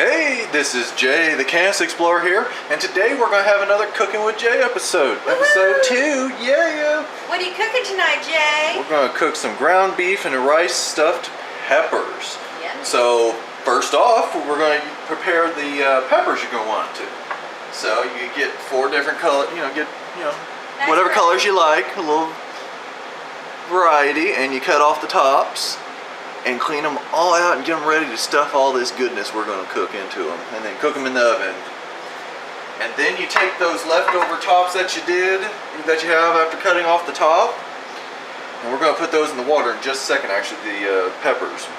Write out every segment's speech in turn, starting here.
Hey, this is Jay, the Chaos Explorer here, and today we're going to have another Cooking with Jay episode. Episode 2, yeah! What are you cooking tonight, Jay? We're going to cook some ground beef and rice stuffed peppers. Yum. So, first off, we're going to prepare the peppers you're going to want to. So, you get 4 different colors, Nice whatever variety. colors you like, a little variety, and you cut off the tops and clean them all out and get them ready to stuff all this goodness we're going to cook into them, and then cook them in the oven. And then you take those leftover tops that you have after cutting off the top, and we're going to put those in the water in just a second, actually, the peppers.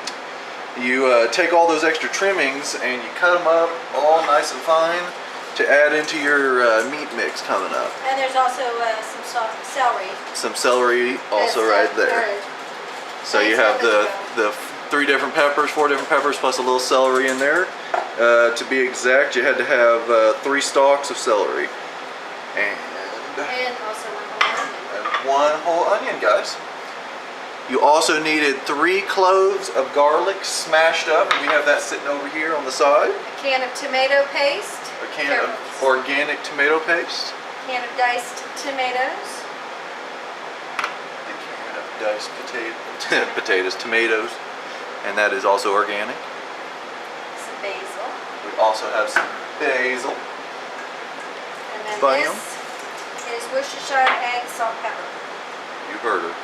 You take all those extra trimmings and you cut them up all nice and fine to add into your meat mix coming up. And there's also some celery. Some celery also right there. So you have the 4 different peppers, plus a little celery in there. To be exact, you had to have 3 stalks of celery. And also 1 1 whole onion, guys. You also needed 3 cloves of garlic smashed up, and we have that sitting over here on the side. A can of tomato paste. A can of organic tomato paste. A can of diced tomatoes. Diced tomatoes, and that is also organic. Some basil. We also have some basil. And then Bam. this is Worcestershire egg, salt, pepper. You heard her.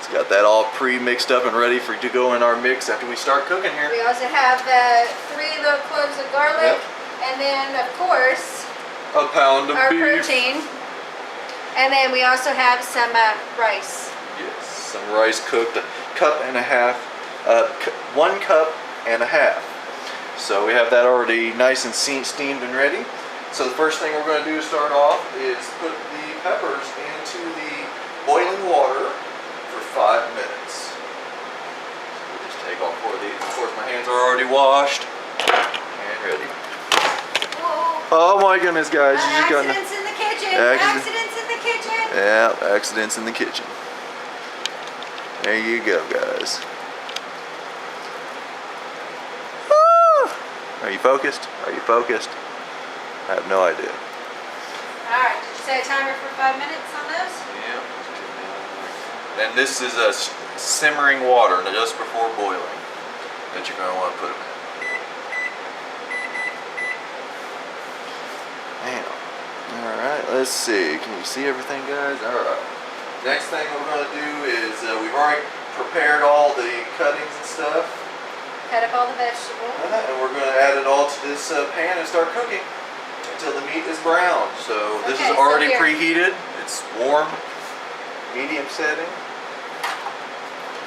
It's got that all pre-mixed up and ready to go in our mix after we start cooking here. We also have 3 little cloves of garlic, and then of course a pound of our beef. protein. And then we also have some rice. Yes, some rice cooked, 1.5 cups. So we have that already nice and steamed and ready. So the first thing we're going to do to start off is put the peppers into the boiling water for 5 minutes. So we'll just take all 4 of these. Of course, my hands are already washed and ready. Whoa. Oh my goodness, guys! You just got Accidents in the kitchen. Accidents in the kitchen. Yeah, accidents in the kitchen. There you go, guys. Woo! Are you focused? Are you focused? I have no idea. Alright, did you set a timer for 5 minutes on those? Yeah. And this is a simmering water, just before boiling, that you're going to want to put them in. Alright, let's see. Can you see everything, guys? Alright. Next thing we're going to do is we've already prepared all the cuttings and stuff. Cut up all the vegetables. And we're going to add it all to this pan and start cooking until the meat is brown. So this is already preheated. It's warm, medium setting.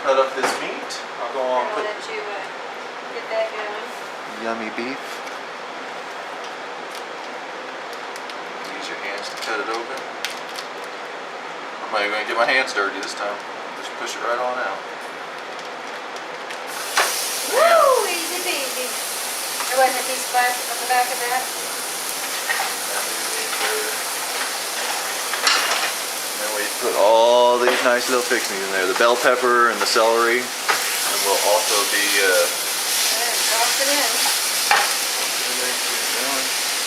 Cut up this meat. I'll go on and put let you get that going. yummy beef. Use your hands to cut it open. I'm not even going to get my hands dirty this time. Just push it right on out. Woo! Easy peasy. There wasn't a piece of plastic on the back of that. And then we put all these nice little fixings in there. The bell pepper and the celery. And we'll also be Toss it in.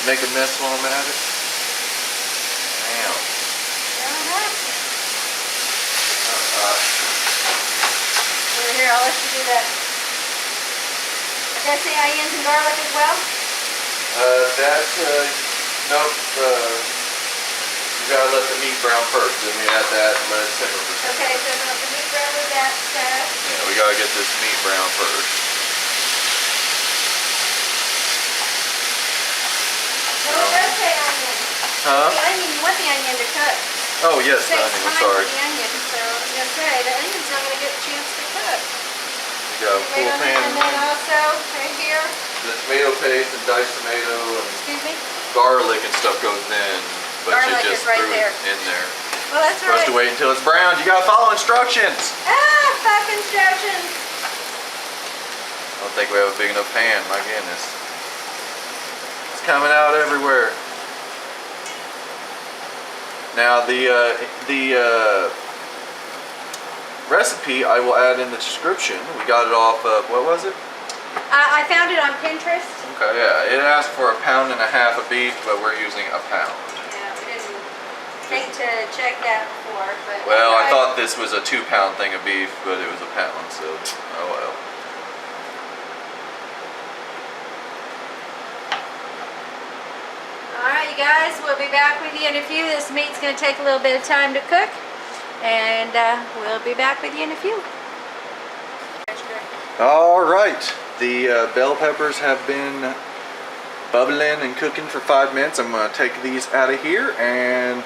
make a mess while I'm at it. Damn. Over here, I'll let you do that. Did I say onions and garlic as well? Nope. You gotta let the meat brown first. Then we add that and let it simmer for 10 Okay, so I'm going to let the meat brown with that stuff. Yeah, we gotta get this meat brown first. No, it does say onion. Huh? The onion, you want the onion to cut. Oh yes, It takes onion. I'm time sorry. for the onion, so I was going to say, the onion's not going to get a chance to cook. We got a full And pan. then also, right here, The tomato paste and diced tomato and excuse me. garlic and stuff goes in, but Garlic you just is right threw there. it in there. Well, that's Supposed to right. wait until it's brown. You gotta follow instructions. Fuck instructions. I don't think we have a big enough pan. My goodness, it's coming out everywhere. Now the recipe I will add in the description. We got it off of, what was it? I found it on Pinterest. Okay, yeah. It asked for 1.5 pounds of beef, but we're using 1 pound. Yeah, we didn't think to check that before, but. Well, I thought this was a 2-pound thing of beef, but it was 1 pound, so oh well. Alright, you guys, we'll be back with you in a few. This meat's going to take a little bit of time to cook, and we'll be back with you in a few. All right, the bell peppers have been bubbling and cooking for 5 minutes. I'm going to take these out of here and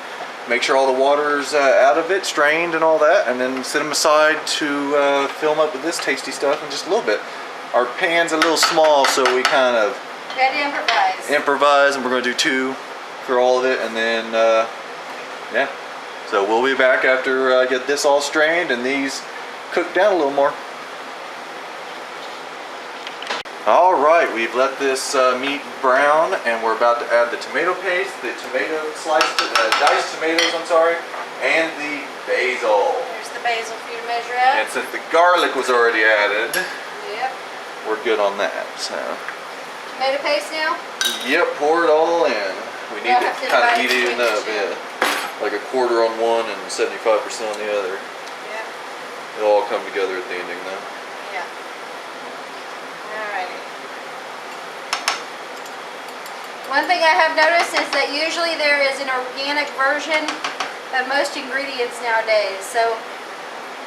make sure all the water's out of it, strained and all that, and then set them aside to fill them up with this tasty stuff in just a little bit. Our pan's a little small, so we kind of Got to improvise. and we're going to do 2 for all of it, and then yeah. So we'll be back after I get this all strained and these cooked down a little more. All right, we've let this meat brown, and we're about to add the tomato paste, the tomato diced tomatoes, I'm sorry, and the basil. Here's the basil for you to measure out. And since the garlic was already added, Yep. we're good on that. So. Tomato paste now? Yep, pour it all in. We need to kind of heat it between up, the two. yeah. Like a quarter on one and 75% on the other. Yep. It'll all come together at the ending though. Yeah. Alrighty. One thing I have noticed is that usually there is an organic version of most ingredients nowadays. So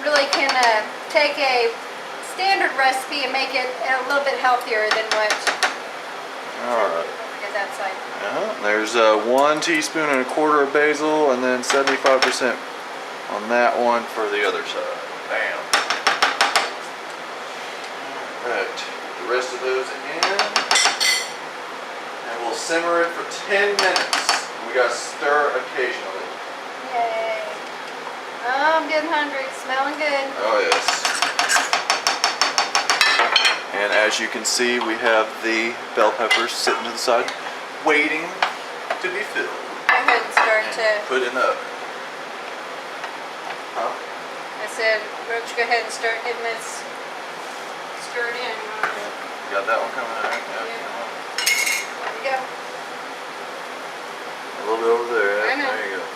really can take a standard recipe and make it a little bit healthier than what. Alright. Get that side. There's 1 teaspoon and a quarter of basil, and then 75% on that one for the other side. Bam. Alright, the rest of those in. And we'll simmer it for 10 minutes. We gotta stir occasionally. Yay. Oh, I'm getting hungry. It's smelling good. Oh yes. And as you can see, we have the bell peppers sitting to the side, waiting to be filled. Go ahead and start And to. put in the oven. Huh? I said, Roach, go ahead and start getting this stirred in. You got that one coming out, right? Yeah. There we go. A little bit over there. I know. There you go.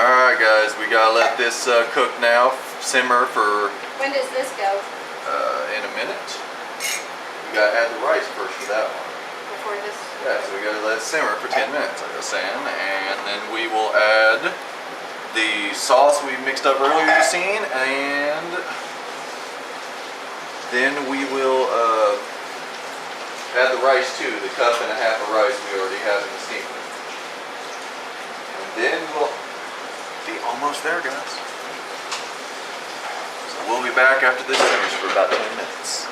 Alright guys, we gotta let this cook now, simmer for When does this go? in a minute. We gotta add the rice first for that one. Before this? Yeah, so we gotta let it simmer for 10 minutes, like I was saying, and then we will add the sauce we mixed up earlier you seen, and then we will add the rice too, the 1.5 cups of rice we already have in the steamer. And then we'll be almost there, guys. We'll be back after this simmers for about 10 minutes.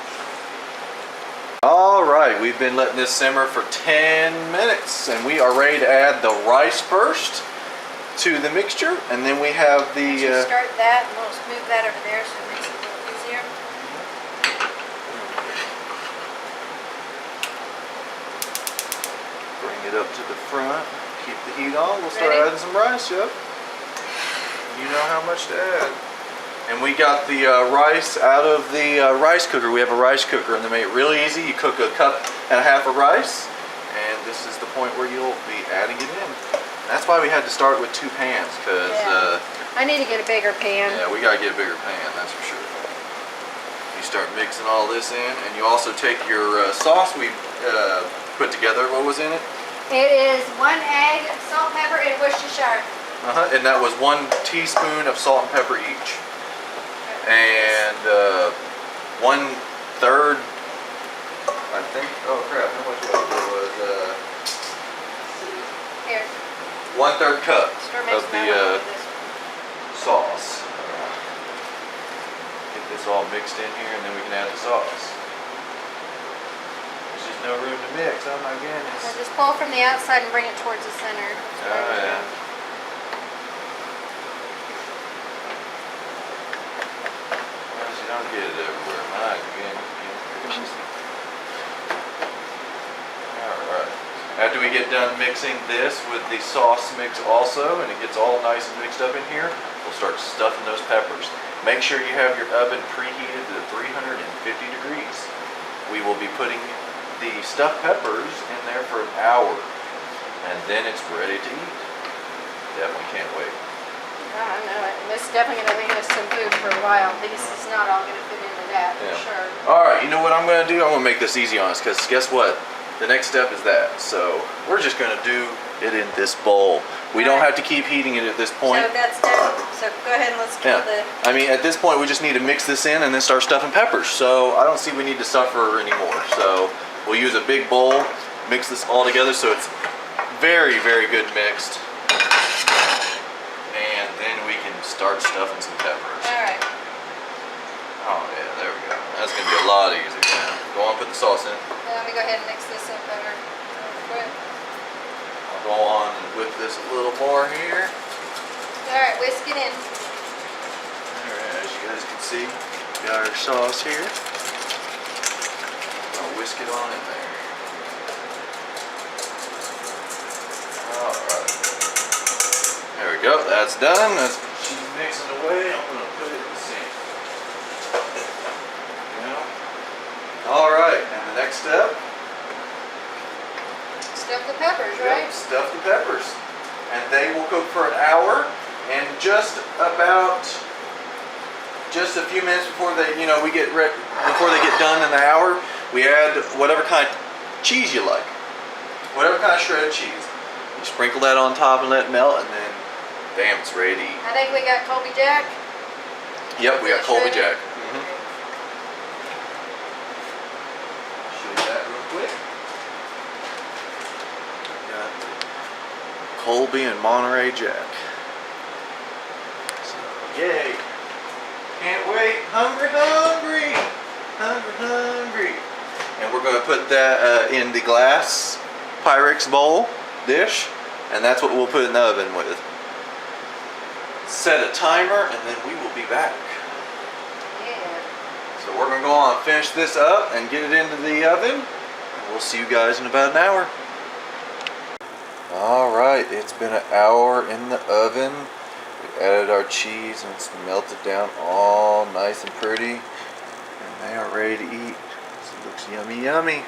All right, we've been letting this simmer for 10 minutes, and we are ready to add the rice first to the mixture, and then we have the... Start that, and we'll just move that over there so it makes it a little easier. Bring it up to the front, keep the heat on, we'll start Ready? adding some rice, yep. You know how much to add. And we got the rice out of the rice cooker. We have a rice cooker, and they make it really easy. You cook 1.5 cups of rice, and this is the point where you'll be adding it in. And that's why we had to start with 2 pans, because I need to get a bigger pan. yeah, we gotta get a bigger pan, that's for sure. You start mixing all this in, and you also take your sauce we put together. What was in it? It is 1 egg, salt, pepper, and Worcestershire. And that was 1 teaspoon of salt and pepper each. And 1/3, I think. Oh crap! How much was it? Here. 1/3 cup Start of mixing the that up with this. sauce. Get this all mixed in here, and then we can add the sauce. There's just no room to mix. Oh my goodness! So just pull from the outside and bring it towards the center. Oh yeah. Don't get it everywhere. My goodness. Alright. After we get done mixing this with the sauce mix also, and it gets all nice and mixed up in here, we'll start stuffing those peppers. Make sure you have your oven preheated to 350 degrees. we will be putting the stuffed peppers in there for an hour, and then it's ready to eat. Definitely can't wait. I know it. This is definitely going to leave us some food for a while. This is not all going to fit into that, for sure. Alright, you know what I'm going to do? I'm going to make this easy on us, because guess what? The next step is that. So we're just going to do it in this bowl. We don't have to keep heating it at this point. So that's done. So go ahead and let's kill the... I mean, at this point, we just need to mix this in and then start stuffing peppers. So I don't see we need to suffer anymore. So we'll use a big bowl, mix this all together so it's very, very good mixed. And then we can start stuffing some peppers. Alright. Oh yeah, there we go. That's going to be a lot easier now. Go on, put the sauce in. Let me go ahead and mix this up better. I'll go on and whip this a little more here. Alright, whisk it in. Alright, as you guys can see, we got our sauce here. I'll whisk it on in there. Alright. There we go, that's done. She's mixing away. I'm going to put it in the sink. Alright, and the next step? Stuff the peppers, right? Yep, stuff the peppers. And they will cook for an hour, and just a few minutes before they, before they get done in the hour, we add whatever kind of cheese you like. Whatever kind of shredded cheese. You sprinkle that on top and let it melt, and then bam, it's ready to eat. I think we got Colby Jack. Yep, we got Colby shredded? Jack. Show you that real quick. Got Colby and Monterey Jack. So, yay. Can't wait. Hungry, hungry. Hungry, hungry. And we're going to put that in the glass Pyrex bowl dish. And that's what we'll put in the oven with. Set a timer and then we will be back. Yeah. So we're going to go on and finish this up and get it into the oven. And we'll see you guys in about an hour. Alright, it's been an hour in the oven. We added our cheese and it's melted down all nice and pretty. And they are ready to eat. It looks yummy, yummy.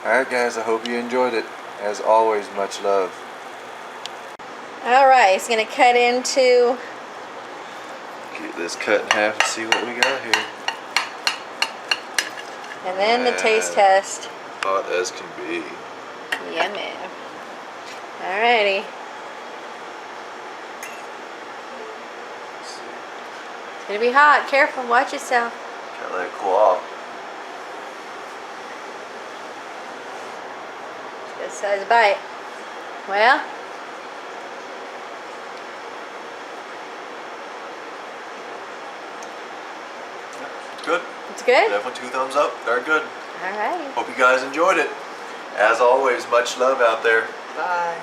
Alright guys, I hope you enjoyed it. As always, much love. Alright, it's going to cut into... Get this cut in half and see what we got here. And then the taste test. Hot as can be. Yummy. Alrighty. It's going to be hot. Careful. Watch yourself. Gotta let it cool off. Good size bite. Well... Good. It's good? Definitely 2 thumbs up. Very good. Alright. Hope you guys enjoyed it. As always, much love out there. Bye.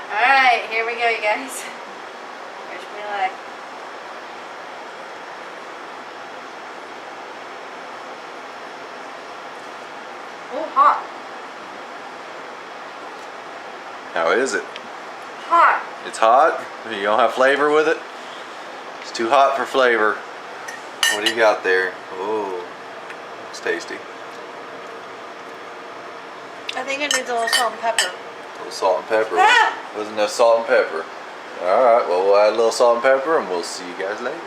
Alright, here we go, you guys. Wish me luck. Oh, hot. How is it? Hot. It's hot? You don't have flavor with it? It's too hot for flavor. What do you got there? Oh, it's tasty. I think it needs a little salt and pepper. A little salt and pepper. Ah! Wasn't enough salt and pepper. Alright, well we'll add a little salt and pepper and we'll see you guys later.